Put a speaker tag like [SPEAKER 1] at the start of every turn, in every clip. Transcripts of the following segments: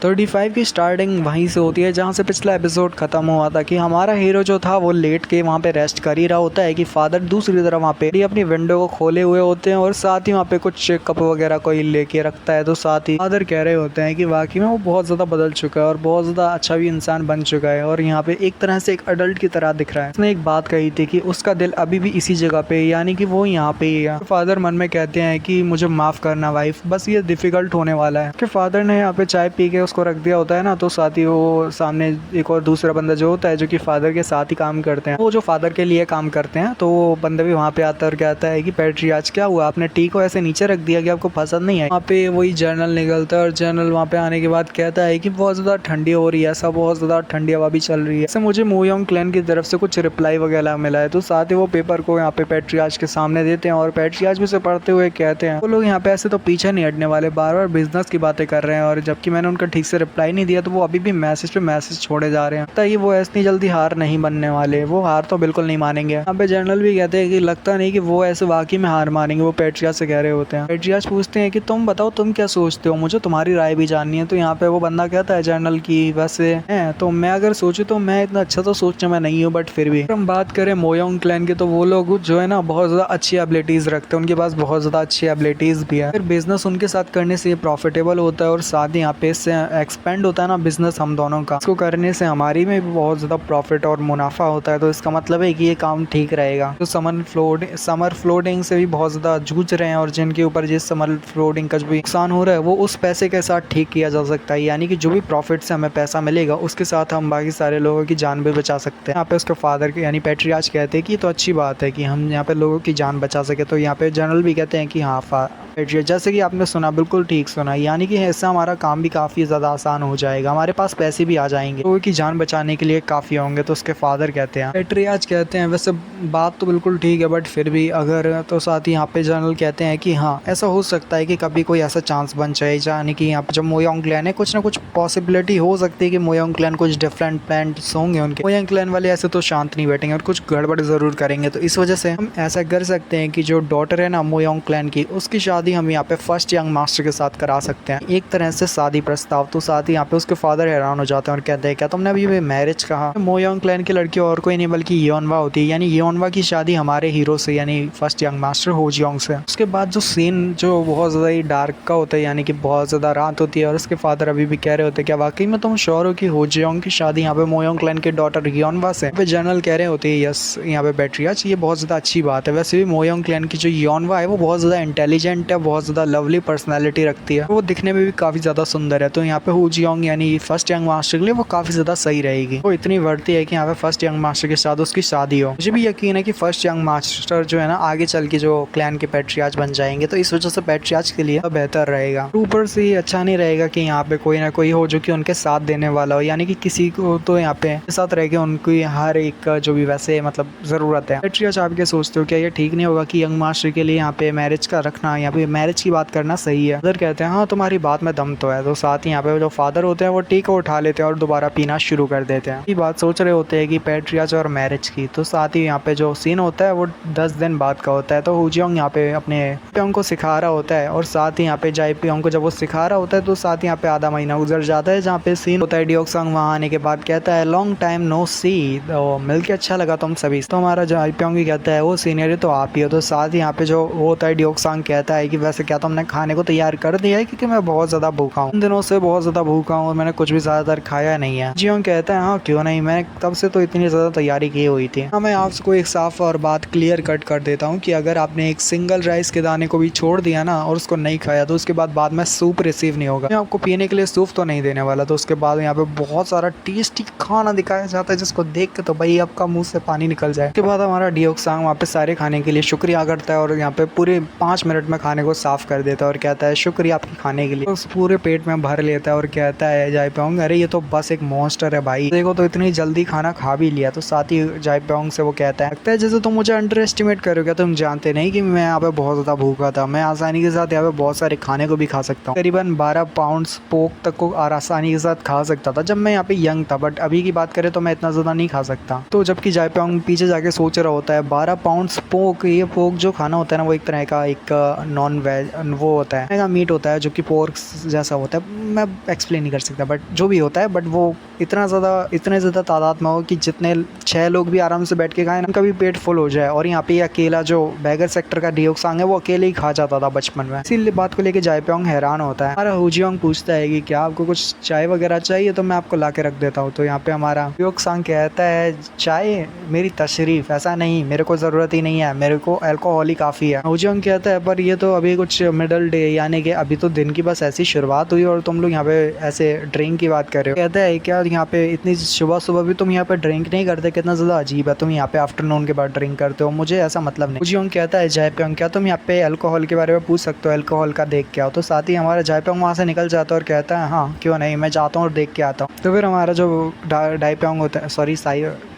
[SPEAKER 1] 35 की स्टार्टिंग वहीं से होती है जहाँ से पिछला एपिसोड खत्म हुआ था कि हमारा हीरो जो था वो लेट के वहाँ पे रेस्ट कर ही रहा होता है कि फादर दूसरी तरफ वहाँ पे अपनी विंडो को खोले हुए होते हैं और साथ ही वहाँ पे कुछ कप वगैरह कोई लेके रखता है। तो साथ ही फादर कह रहे होते हैं कि वाकई में वो बहुत ज़्यादा बदल चुका है और बहुत ज़्यादा अच्छा भी इंसान बन चुका है और यहाँ पे एक तरह से एक अडल्ट की तरह दिख रहा है। उसने एक बात कही थी कि उसका दिल अभी भी इसी जगह पे यानी कि वो यहाँ पे ही है। फादर मन में कहते हैं कि मुझे माफ़ करना वाइफ, बस ये डिफ़िकल्ट होने वाला है। कि फादर ने यहाँ पे चाय पी के उसको रख दिया होता है ना, तो साथ ही वो सामने एक और दूसरा बंदा जो होता है जो कि फादर के साथ ही काम करते हैं, वो जो फादर के लिए काम करते हैं, तो वो बंदा भी वहाँ पे आता है और कहता है कि पैट्री आज क्या हुआ, आपने टी को ऐसे नीचे रख दिया कि आपको पसंद नहीं है। वहाँ पे वही जर्नल निकलता है और जर्नल वहाँ पे आने के बाद कहता है कि बहुत ज़्यादा ठंडी हो रही है, ऐसा बहुत ज़्यादा ठंडी हवा भी चल रही है। ऐसे मुझे मोयोंग क्लैन की तरफ से कुछ रिप्लाई वगैरह मिला है। तो साथ ही वो पेपर को यहाँ पे पैट्रियाज के सामने देते हैं और पैट्रियाज भी उसे पढ़ते हुए कहते हैं वो लोग यहाँ पे ऐसे तो पीछे नहीं हटने वाले, बार बार बिजनेस की बातें कर रहे हैं और जबकि मैंने उनका ठीक से रिप्लाई नहीं दिया तो वो अभी भी मैसेज पे मैसेज छोड़े जा रहे हैं। लगता है वो इतनी जल्दी हार नहीं बनने वाले, वो हार तो बिल्कुल नहीं मानेंगे। यहाँ पे जर्नल भी कहते हैं कि लगता नहीं कि वो ऐसे वाकई में हार मानेंगे। वो पैट्रियाज से कह रहे होते हैं। पैट्रियाज पूछते हैं कि तुम बताओ तुम क्या सोचते हो, मुझे तुम्हारी राय भी जाननी है। तो यहाँ पे वो बंदा कहता है जर्नल की वैसे है तो मैं अगर सोचूं तो मैं इतना अच्छा तो सोचने में नहीं हूँ, बट फिर भी हम बात करें मोयोंग क्लैन की तो वो लोग जो है ना बहुत ज्यादा अच्छी एबिलिटीज रखते हैं, उनके पास बहुत ज्यादा अच्छी एबिलिटीज भी है। फिर बिजनेस उनके साथ करने से प्रॉफिटेबल होता है और साथ ही यहाँ पे इससे एक्सपेंड होता है ना बिजनेस हम दोनों का, इसको करने से हमारी में भी बहुत ज्यादा प्रॉफिट और मुनाफा होता है। तो इसका मतलब है कि ये काम ठीक रहेगा। तो समर फ्लोडिंग से भी बहुत ज्यादा जूझ रहे हैं और जिनके ऊपर जिस समर फ्लोडिंग का जो भी नुकसान हो रहा है वो उस पैसे के साथ ठीक किया जा सकता है, यानी कि जो भी प्रॉफिट से हमें पैसा मिलेगा उसके साथ हम बाकी सारे लोगों की जान भी बचा सकते हैं। यहाँ पे उसके फादर के यानी पैट्रियाज कहते हैं कि तो अच्छी बात है कि हम यहाँ पे लोगों की जान बचा सके। तो यहाँ पे जनरल भी कहते हैं कि हाँ जैसे कि आपने सुना बिल्कुल ठीक सुना, यानी कि ऐसा हमारा काम भी काफ़ी ज़्यादा आसान हो जाएगा, हमारे पास पैसे भी आ जाएंगे, लोगों की जान बचाने के लिए काफ़ी होंगे। तो उसके फादर कहते हैं पैट्रियाज कहते हैं वैसे बात तो बिल्कुल ठीक है बट फिर भी अगर, तो साथ ही यहाँ पे जनरल कहते हैं कि हाँ ऐसा हो सकता है कि कभी कोई ऐसा चांस बन जाए, यानी कि यहाँ पे जब मोयोंग क्लैन है कुछ ना कुछ पॉसिबिलिटी हो सकती है कि मोयोंग क्लैन कुछ डिफरेंट प्लान्स होंगे उनके। मोयोंग क्लैन वाले ऐसे तो शांत नहीं बैठेंगे और कुछ गड़बड़ ज़रूर करेंगे। तो इस वजह से हम ऐसा कर सकते हैं कि जो डॉटर है ना मोयोंग क्लैन की, उसकी शादी हम यहाँ पे फर्स्ट यंग मास्टर के साथ करा सकते हैं, एक तरह से शादी प्रस्ताव। तो साथ ही यहाँ पे उसके फादर हैरान हो जाते हैं और कहते हैं क्या तुमने अभी मैरिज कहा, मोयोंग क्लैन की लड़की और कोई नहीं बल्कि योनवा होती है, यानी योनवा की शादी हमारे हीरो से यानी फर्स्ट यंग मास्टर हो जियोंग से। उसके बाद जो सीन जो बहुत ज्यादा ही डार्क का होता है, यानी कि बहुत ज्यादा रात होती है और उसके फादर अभी भी कह रहे होते हैं क्या वाकई में तुम श्योर हो कि हो जियोंग की शादी यहाँ पे मोयोंग क्लैन के डॉटर योनवा से। यहाँ पे जनरल कह रहे होते हैं यस यहाँ पे पैट्रियाज ये बहुत ज्यादा अच्छी बात है। वैसे भी मोयोंग क्लैन की जो योनवा है वो बहुत ज्यादा इंटेलिजेंट है, बहुत ज्यादा लवली पर्सनैलिटी रखती है, वो दिखने में भी काफी ज्यादा सुंदर है। तो यहाँ पे हो जियोंग यानी फर्स्ट यंग मास्टर के लिए वो काफी ज्यादा सही रहेगी, वो इतनी वर्ती है कि यहाँ पे फर्स्ट यंग मास्टर के साथ उसकी शादी हो। मुझे भी यकीन है कि फर्स्ट यंग मास्टर जो है ना आगे चल के जो क्लैन के पैट्रियाज बन जाएंगे, तो इस वजह से पैट्रियाज के लिए बेहतर रहेगा। ऊपर से अच्छा नहीं रहेगा कि यहाँ पे कोई ना कोई हो जो कि उनके साथ देने वाला हो, यानी कि किसी को तो यहाँ पे साथ रह के उनकी हर एक जो भी वैसे मतलब जरूरत है। पैट्रियाज आप क्या सोचते हो, क्या ये ठीक नहीं होगा कि यंग मास्टर के लिए यहाँ पे मैरिज का रखना, यहाँ पे मैरिज की बात करना सही है? फादर कहते हैं हाँ तुम्हारी बात में दम तो है। तो साथ ही यहाँ पे जो फादर होते हैं वो टी को उठा लेते हैं और दोबारा पीना शुरू कर देते हैं। ये बात सोच रहे होते हैं कि पैट्रियाज और मैरिज की। तो साथ ही यहाँ पे जो सीन होता है वो 10 दिन बाद का होता है। तो हो जियोंग यहाँ पे अपने प्योंग को सिखा रहा होता है और साथ ही यहाँ पे जाए प्योंग को जब वो सिखा रहा होता है तो साथ ही यहाँ पे आधा महीना गुजर जाता है, जहाँ पे सीन होता है डियोक्संग वहाँ आने के बाद कहता है लॉन्ग टाइम नो सी, तो मिलके अच्छा लगा तुम सभी। तो हमारा जाए प्योंग भी कहता है वो सीनियर तो आप ही हो। तो साथ ही यहाँ पे जो होता है डियोक्संग कहता है कि वैसे क्या तुमने खाने को तैयार कर दिया है, क्योंकि मैं बहुत ज्यादा भूखा हूँ, इन दिनों से बहुत ज्यादा भूखा हूँ और मैंने कुछ भी ज्यादातर खाया नहीं है। जियोंग कहता है हाँ क्यों नहीं, मैं तब से तो इतनी ज्यादा तैयारी की हुई थी। हाँ मैं आपको एक साफ और बात क्लियर कट कर देता हूँ कि अगर आपने एक सिंगल राइस के दाने को भी छोड़ दिया ना और उसको नहीं खाया तो उसके बाद में सूप रिसीव नहीं होगा। मैं आपको पीने के लिए सूप तो नहीं देने वाला। तो उसके बाद यहाँ पे बहुत सारा टेस्टी खाना दिखाया जाता है जिसको देख के तो भाई आपका मुंह से पानी निकल जाए। उसके बाद हमारा डियोक्सांग वहाँ पे सारे खाने के लिए शुक्रिया करता है और यहाँ पे पूरे 5 मिनट में खाने को साफ कर देता है और कहता है शुक्रिया आपके खाने के लिए। उस पूरे पेट में भर लेता है और कहता है जाए प्योंग अरे ये तो बस एक मॉन्स्टर है भाई, देखो तो इतनी जल्दी खाना खा भी लिया। तो साथ ही जाए प्योंग से वो कहता है लगता है जैसे तुम मुझे अंडर एस्टिमेट करोगे, तुम जानते नहीं कि मैं यहाँ पे बहुत ज्यादा भूखा था, मैं आसानी के साथ यहाँ पे बहुत सारे खाने को भी खा सकता हूँ, करीबन 12 पाउंड पोक तक को आसानी के साथ खा सकता था जब मैं यहाँ पे यंग था, बट अभी की बात करें तो मैं इतना ज्यादा नहीं खा सकता। तो जबकि जाए प्योंग पीछे जाके सोच रहा होता है 12 पाउंड पोक, ये पोक जो खाना होता है ना वो एक तरह का एक नॉन वेज वो होता है मीट होता है जो कि पोर्क जैसा होता है। मैं एक्सप्लेन नहीं कर सकता, बट जो भी होता है, बट वो इतने ज़्यादा तादाद में हो कि जितने 6 लोग भी आराम से बैठ के खाएं, उनका भी पेट फुल हो जाए। और यहाँ पे अकेला जो बैगर सेक्टर का डियोक्सांग है वो अकेले ही खा जाता था बचपन में। इसी बात को लेके जायप्योंग हैरान होता है। हमारा हुजियोंग पूछता है कि क्या आपको कुछ चाय वगैरह चाहिए तो मैं आपको ला के रख देता हूँ। तो यहाँ पे हमारा डियोक्सांग कहता है चाय मेरी तशरीफ, ऐसा नहीं, मेरे को ज़रूरत ही नहीं है, मेरे को अल्कोहल ही काफ़ी है। हुजियोंग कहता है पर ये तो अभी कुछ मिडल डे, यानी कि अभी तो दिन की बस ऐसी शुरुआत हुई और तुम लोग यहाँ पे ऐसे ड्रिंक की बात कर रहे हो। कहता है क्या यहाँ पे इतनी सुबह भी तुम यहाँ पे ड्रिंक नहीं करते, कितना ज़्यादा अजीब है, तुम यहाँ पे आफ्टरनून के बाद ड्रिंक करते हो, मुझे ऐसा मतलब नहीं। हुजियोंग कहता है जायप्योंग क्या तुम यहाँ पे अल्कोहल के बारे में पूछ सकते हो, अल्कोहल का देख के आओ। तो साथ ही हमारा जायप्योंग वहाँ से निकल जाता है और कहता है हाँ क्यों नहीं, मैं जाता हूँ और देख के आता हूँ। तो फिर हमारा जो डायप्योंग होता है, सॉरी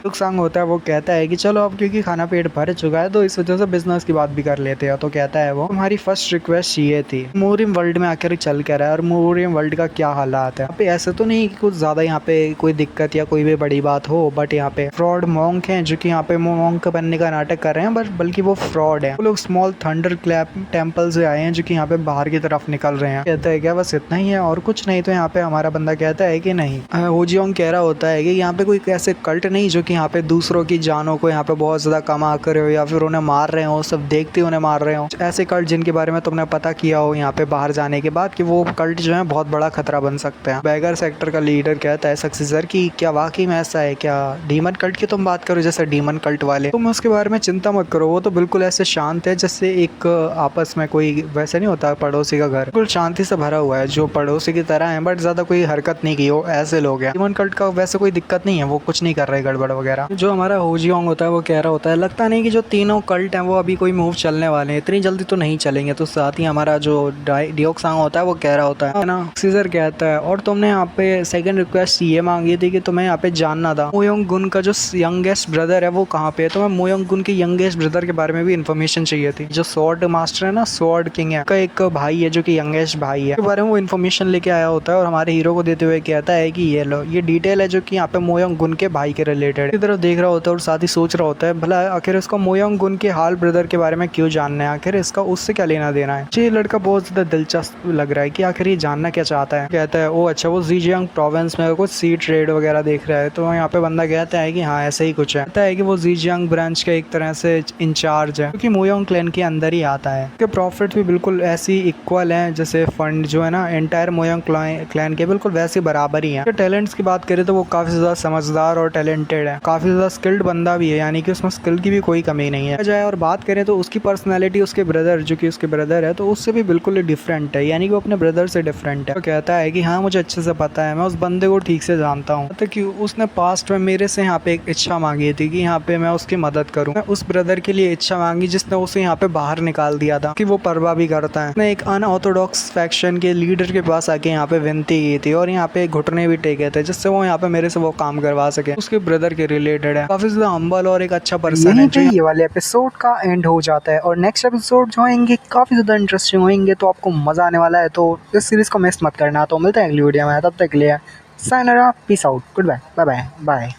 [SPEAKER 1] सांग होता है, वो कहता है कि चलो अब क्योंकि खाना पेट भर चुका है तो इस वजह से बिजनेस की बात भी कर लेते हैं। तो कहता है वो हमारी फर्स्ट रिक्वेस्ट ये थी, मोरियम वर्ल्ड में आकर चल कर रहा है और मोरियम वर्ल्ड का क्या हालात है। यहाँ पे ऐसे तो नहीं कि कुछ ज्यादा यहाँ पे कोई दिक्कत या कोई भी बड़ी बात हो, बट यहाँ पे फ्रॉड मॉन्क हैं जो कि यहाँ पे मॉन्क बनने का नाटक कर रहे हैं, बट बल्कि वो फ्रॉड है। वो लोग स्मॉल थंडर क्लैप टेम्पल से आए हैं जो कि यहाँ पे बाहर की तरफ निकल रहे हैं। कहता है क्या बस इतना ही है और कुछ नहीं। तो यहाँ पे हमारा बंदा कहता है कि नहीं, हुजियोंग कह रहा होता है कि यहाँ पे कोई ऐसे कल्ट नहीं जो कि यहाँ पे दूसरों की जानों को यहाँ पे बहुत ज्यादा कमा कर हो या फिर उन्हें मार रहे हो, सब देखते उन्हें मार रहे हो। ऐसे कल्ट जिनके बारे में तुमने पता किया हो यहाँ पे बाहर जाने के बाद कि वो कल्ट जो है बहुत बड़ा खतरा बन सकते हैं। बैगर सेक्टर का लीडर कहता है सक्सेसर की क्या वाकई में ऐसा है क्या, डीमन कल्ट की तुम बात करो जैसे डीमन कल्ट वाले, तुम उसके बारे में चिंता मत करो, वो तो बिल्कुल ऐसे शांत है जैसे एक आपस में कोई वैसे नहीं होता पड़ोसी का घर, बिल्कुल शांति से भरा हुआ है, जो पड़ोसी की तरह है बट ज्यादा कोई हरकत नहीं की हो, ऐसे लोग हैं। डीमन कल्ट का वैसे कोई दिक्कत नहीं है, वो कुछ नहीं कर रहे गड़बड़ वगैरह। जो हमारा हुजियोंग होता है वो कह रहा होता है लगता नहीं कि जो तीनों कल्ट हैं वो अभी कोई मूव चलने वाले हैं, इतनी जल्दी तो नहीं चलेंगे। तो साथ ही हमारा जो डियोक्सांग होता है वो कह रहा होता है ना, सीजर कहता है और तुमने यहाँ पे सेकंड रिक्वेस्ट ये मांगी थी कि तुम्हें यहाँ पे जानना था मोयोंग गुन का जो यंगेस्ट ब्रदर है वो कहाँ पे है। तो मैं मोयोंग गुन के यंगेस्ट ब्रदर के बारे में भी इन्फॉर्मेशन चाहिए थी। जो स्वॉर्ड मास्टर है ना, स्वॉर्ड किंग है, का एक भाई है जो कि यंगेस्ट भाई है, के बारे में वो इन्फॉर्मेशन लेके आया होता है और हमारे हीरो को देते हुए कहता है कि ये लो, ये डिटेल है जो कि यहाँ पे मोयोंग गुन के भाई के रिलेटेड है। तरफ देख रहा होता है और साथ ही सोच रहा होता है भला आखिर इसको मोयोंग गुन के हाल ब्रदर के बारे में क्यों जानना है, आखिर इसका उससे क्या लेना देना है। ये लड़का बहुत ज्यादा दिलचस्प लग रहा है कि आखिर ये जानना क्या चाहता है। कहता है ओ अच्छा, वो ज़ीजियांग प्रोविंस में कुछ सी ट्रेड वगैरह देख रहा है। तो यहाँ पे बंदा कहता है कि हाँ ऐसे ही कुछ है। कहता है कि वो ज़ीजियांग ब्रांच का एक तरह से इंचार्ज है क्योंकि मोयोंग क्लैन के अंदर ही आता है। उसके प्रॉफिट भी बिल्कुल ऐसी इक्वल है जैसे फंड जो है ना एंटायर मोयोंग क्लैन के बिल्कुल वैसे बराबर ही है। टैलेंट्स की बात करें तो वो काफी ज्यादा समझदार और टैलेंटेड है, काफी ज्यादा स्किल्ड बंदा भी है, यानी कि उसमें स्किल की भी कोई कमी नहीं है। जाए और बात करें तो उसकी पर्सनैलिटी उसके ब्रदर जो कि उसके ब्रदर है तो उससे भी बिल्कुल डिफरेंट है, यानी कि वो अपने ब्रदर से डिफरेंट है। तो कहता है कि हाँ मुझे अच्छे से पता है, मैं उस बंदे को ठीक से जानता हूँ, तो कि उसने पास्ट में मेरे से यहाँ पे एक इच्छा मांगी थी कि यहाँ पे मैं उसकी मदद करूँ। मैं उस ब्रदर के लिए इच्छा मांगी जिसने उसे यहाँ पे बाहर निकाल दिया था कि वो परवाह भी करता है। उसने एक अनऑर्थोडॉक्स फैक्शन के लीडर के पास आके यहाँ पे विनती की थी और यहाँ पे घुटने भी टेके थे जिससे वो यहाँ पे मेरे से वो काम करवा सके। उसके ब्रदर के रिलेटेड है, काफी ज्यादा हम्बल और एक अच्छा पर्सन है। ये वाले एपिसोड का एंड हो जाता है और नेक्स्ट एपिसोड जो होंगे काफी ज्यादा इंटरेस्टिंग होंगे, तो आपको मजा आने वाला है। तो इस सीरीज को मिस मत करना। तो मिलते हैं अगली वीडियो में, तब तक के लिए सायनरा, peace out, good bye, bye bye bye.